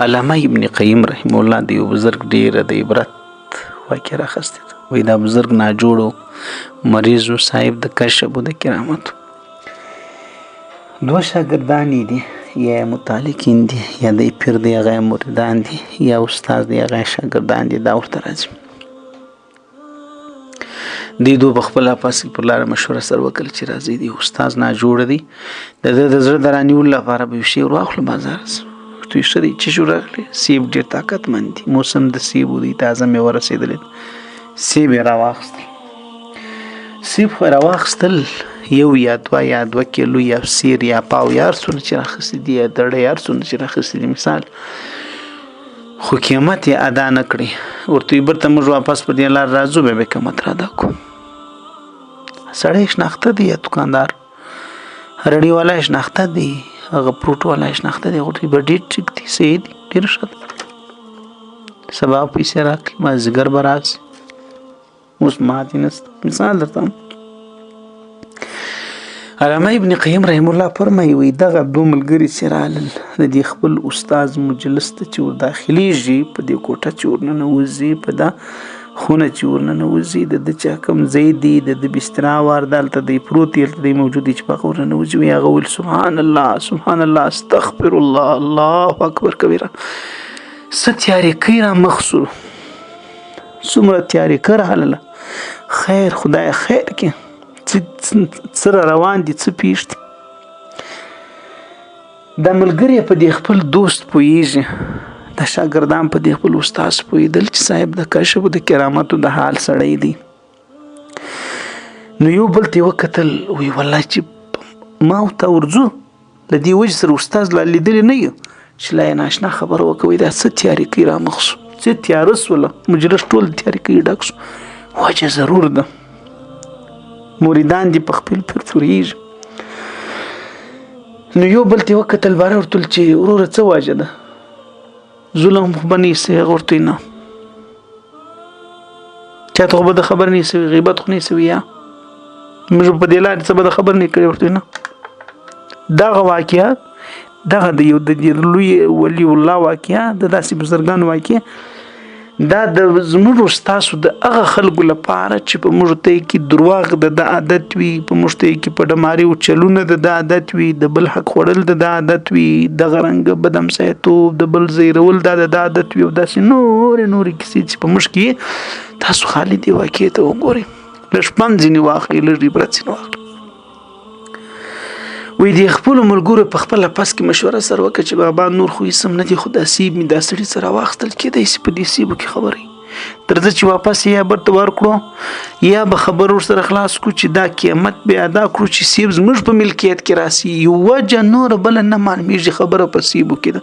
علامه ابن قیم رحم الله د یو بزرګ ډیره د عبرت واقع راخسته ده. وایي دا بزرګ ناجوړو مریضو صاحب د کشف و د کرامتو دوه شاګردان دي، یا متعلقین دي، یا د پیر دی هغه مریدان دي، یا استاد دی هغه شاګردان دي. دا ورته راځي دی دو په خپل پاس پر لار مشوره سره وکړي چې راځي دی استاد ناجوړ دی د زړه درانیول لپاره به شی ورواخلو بازار توی شری چې شو راغلی سیب ډیر طاقتمند دي، موسم د سیب دی تازه مې ورسېدل سیب راواخستل یو یا دوه کیلو یا سیر یا پاو یا څونه چې راخستې دي یا دړه یا څونه چې راخستې دي مثال، خو قیمت یې ادا نه کړي ورته برته موږ واپس په دې لار راځو به قیمت را ادا کو. سړی شناخته دی یا دکاندار رڼی والا شناخته دی هغه پروت والا شناخته دی ورته به ډېر ټیک دی صحیح دی ډېر ښه دی سبا پیسې راکړي مازدیګر به راشي اوس ماتې نشته. مثال درته علامه ابن قیم رحم الله فرمایي وایي دغه دوه ملګري چې رالل د دې خپل استاد مجلس ته چې ور داخلیږي په دې کوټه چې ورننوځي په دا خونه چې ورننوځي د چا کوم ځای دی د بسترا وار دلته دی پروت دلته دی موجود دی چې په ورننوځي وایي هغه ویل سبحان الله استغفر الله الله اکبر کبیره څه تیارې کوي را مخصور څومره تیارې کړه هلله خیر خدای خیر کې څه روان دي څه پیښ دي. دا ملګری په دې خپل دوست پوهیږي د شاګردان په دې خپل استاد پوهېدل چې صاحب د کشف د کرامتو د حال سړی دی. نو یو بل ته وکتل وی والله چې ما ورته ورځو له دې وجې سره استاد لا لیدلی نه یو چې لا یې ناشنا خبره وکوي دا څه تیارې کوي را مخ شو څه تیاره سوله مجلس ټول تیارې کوي ډک شو وجه ضرور ده مریدان دي په خپل پرفورېږي. نو یو بل ته وکتل باره ورتل چې وروره څه واجه ده ظلم به نیسي هغه ورته نه چاته خو به د خبر نیسي غیبت خو نیسي یا موږ په دې لارې څه به د خبر نه کړی ورته نه. دغه واقعه دغه د یو د لوی ولی الله واقعه د داسې بزرګانو واقعه دا د زموږ ستاسو د هغه خلکو لپاره چې په موږ ته کې درواغ د عادت وي په موږ ته کې په ډماري او چلونه د عادت وي د بل حق خوړل د عادت وي د غرنګ بدم سيتوب د بل زیرول د عادت وي او داسې نور کیسې چې په موږ کې تاسو خالي دی واقعي ته وګورئ لږ پنځنی واخلي لږ عبرت واخلي. وې د خپل ملګرو په خپل پاس کې مشوره سره وکړه چې بابا نور خو سم نه دی خو د سیب می د سړي سره واخستل کېدای شي په دې سیبو کې خبرې ترڅو چې واپس یا برته ورکړو یا به خبر ور سره خلاص کو چې دا قیمت به ادا کړو چې سیب زموږ په ملکیت کې راسي یو وجه نور بل نه معلومیږي خبره په سیبو کې ده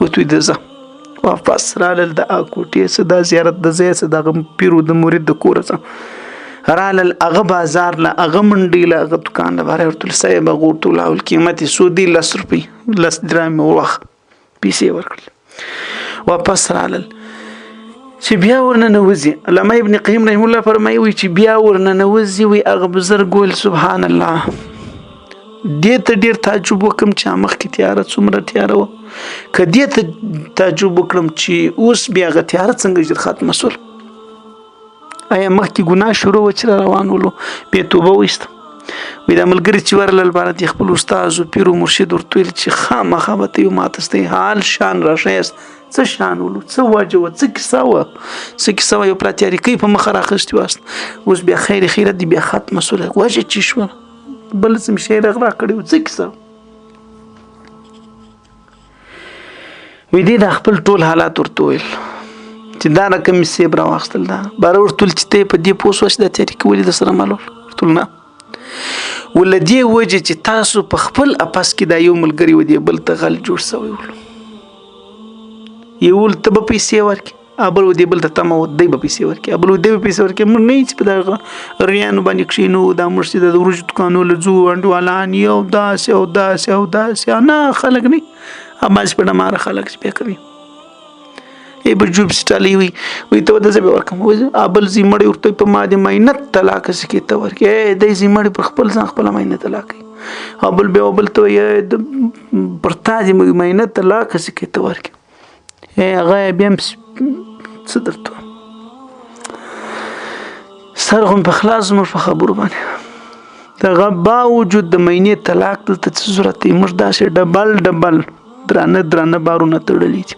وته د ځه واپس رالل د اکوټې صدا زیارت د زې صدا پیرو د مرید د کورڅه رالل هغه بازار له هغه منډي له هغه دکان له باره ورته صاحب غوړتو لاول قیمت سودی 10 روپۍ 10 درهم وخت پیسې ورکړل واپس رالل چې بیا ورننوځي. علامه ابن قیم رحم الله فرمایي وي چې بیا ورننوځي وي هغه بزرګ ول سبحان الله دې ته ډیر تعجب وکم چې مخ کې تیاره څومره تیاره و کدی ته تعجب وکړم چې اوس بیا غ تیاره څنګه جر ختم مسول آیا مخکې ګناه شروع و چې روان ولو به توبه وست وې د ملګری چې ورل بار د خپل استاد او پیرو مرشد ورته چې خامخا به یو ماتسته حال شان راشیس څه شان ولو څه واجو څه کیسه یو پلاتیاري کوي په مخ راخستي واست اوس بیا خیرت دی بیا ختم مسوله واجه چې شو بل سم شي رغ کړو څه کیسه وې دې د خپل ټول حالات ورته ویل چې دا رقم سیب را واخستل دا بار ورتل چې ته په دې پوسوس د تاریخ ولې د سره مالول ورتل نه ولدي وجه چې تاسو په خپل اپاس کې دا یو ملګری ودی بل ته غل جوړ سوی ول یو ته په پیسې ورکی ابل ودی بل ته تم ودی په پیسې ورکی ابل ودی په پیسې ورکی مونږ نه چې په دا ریانو باندې کښینو دا مرشد د ورج دکانو لزو انډوالان یو داس نه خلک نه اماز په مار خلک به کوي ای بجوب ستالي وي ته د زبې ورکم ابل زی مړی ورته په ما دې مینت طلاق سکه ته ورکه د زی مړی پر خپل ځان خپل مینت طلاق ابل به ابل ته پرتا دې مینت طلاق سکه ته ورکه هغه بیا څه درته سرغم په خلاص مر په خبرو باندې دغه باوجود د مینې طلاق دلته څه ضرورت دی موږ داسې ډبل درانه بارونه تړلي دي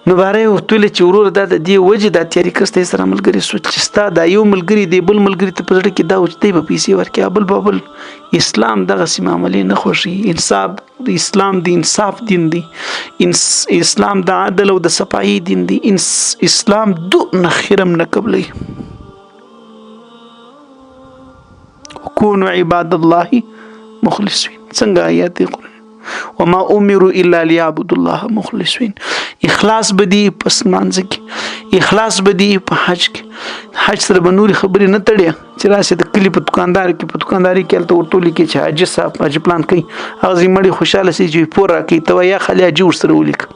نو باره وتلې چې ورور دا د دې وجه دا تیاری کسته سره ملګری سوچ چې ستا دا یو ملګری دی بل ملګری ته په ځړ کې دا وچتې په پیسې ورکې بل اسلام دغه سیمه عملی نه خوشي انصاف د اسلام د انصاف دین دی اسلام د عدل او د صفائی دین دی اسلام دو نخرم نه قبلې كونوا عباد الله مخلصين څنګه آیات قرآن وما امروا الا ليعبدوا الله مخلصين اخلاص بدی پس مانځ کې اخلاص بدی په حج کې حج سره بنوري خبرې نه تړي چې راشه د کلی په دکانداري کې الته ورته لیکي چې حج صاحب حج پلان کوي هغه مړي خوشاله سي چې پورا کوي ته یا خلیا جوړ سره ولیک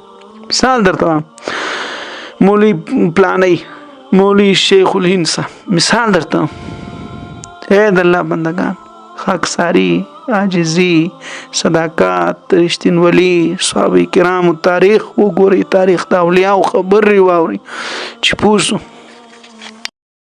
مثال درته مولوی پلاني مولوی شیخ الهند مثال درته اے د الله بندگان خاکساری عاجزی صداقت رښتینولي صحابه کرام تاریخ وګوري تاریخ د اولیاء خبر ری واوري چې پوسو